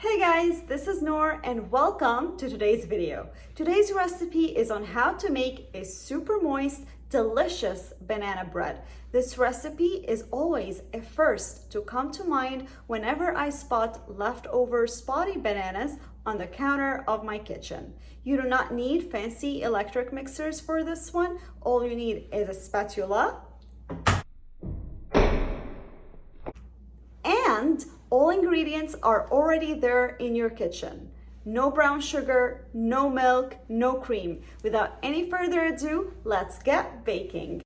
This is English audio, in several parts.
Hey guys, this is Noor and welcome to today's video. Today's recipe is on how to make a super moist, delicious banana bread. This recipe is always a first to come to mind whenever I spot leftover spotty bananas on the counter of my kitchen. You do not need fancy electric mixers for this one. All you need is a spatula and all ingredients are already there in your kitchen. No brown sugar, no milk, no cream. Without any further ado, let's get baking.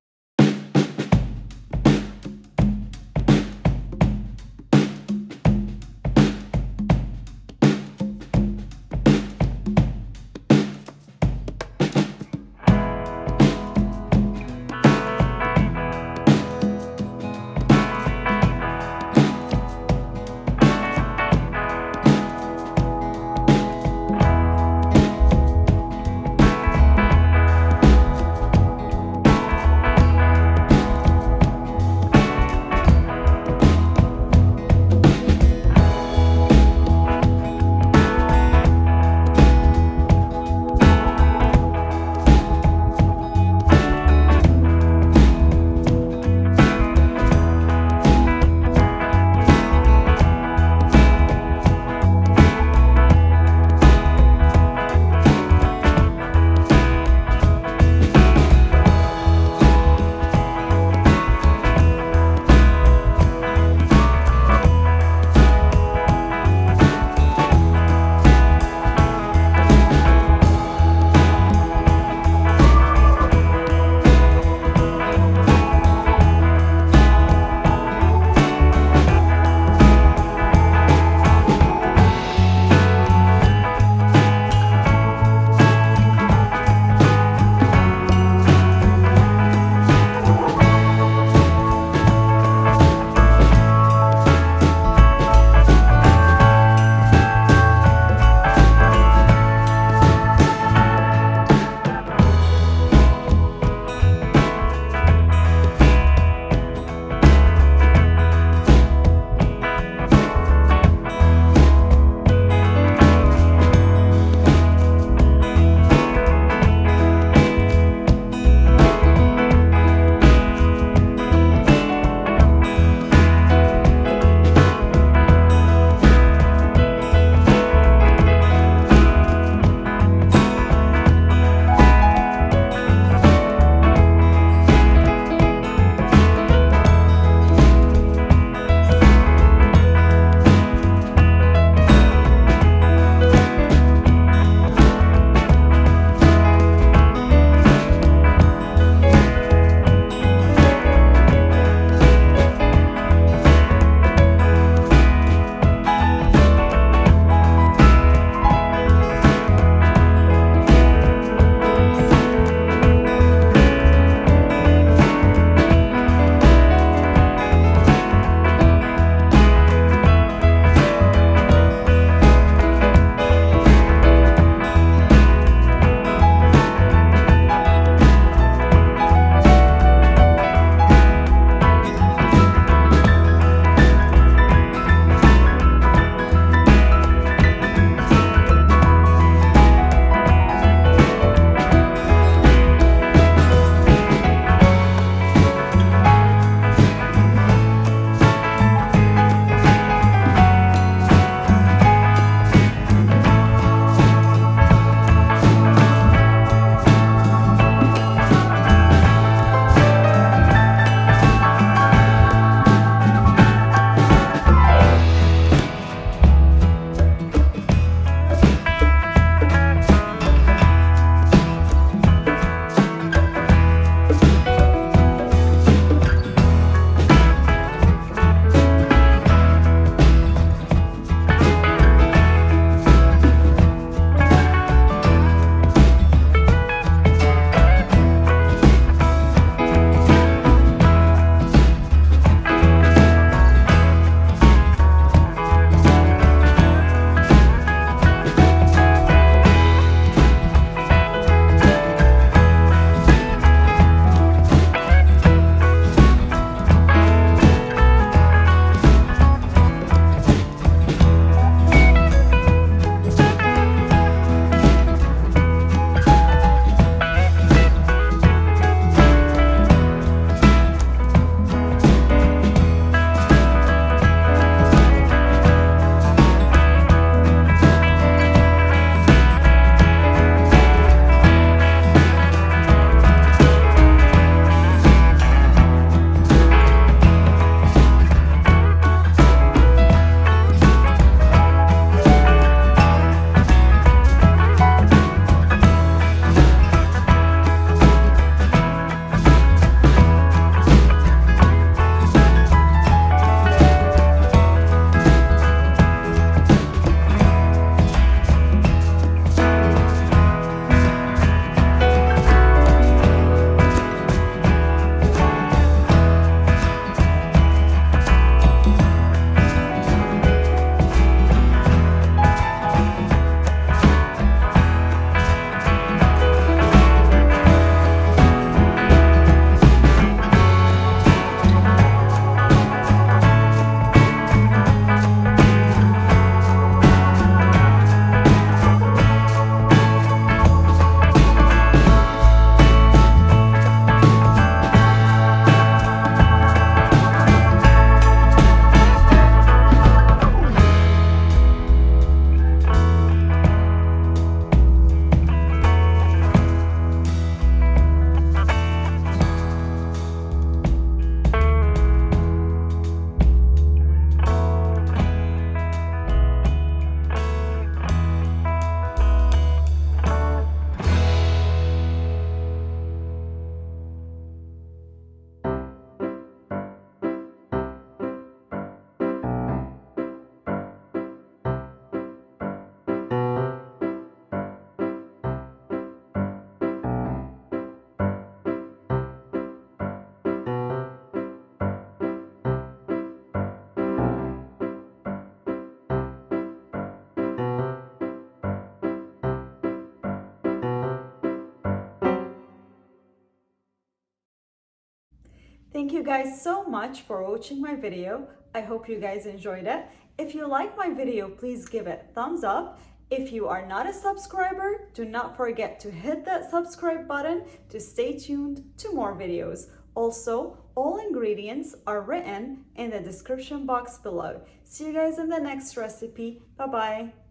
Thank you guys so much for watching my video. I hope you guys enjoyed it. If you like my video, please give it thumbs up. If you are not a subscriber, do not forget to hit that subscribe button to stay tuned to more videos. Also, all ingredients are written in the description box below. See you guys in the next recipe. Bye-bye.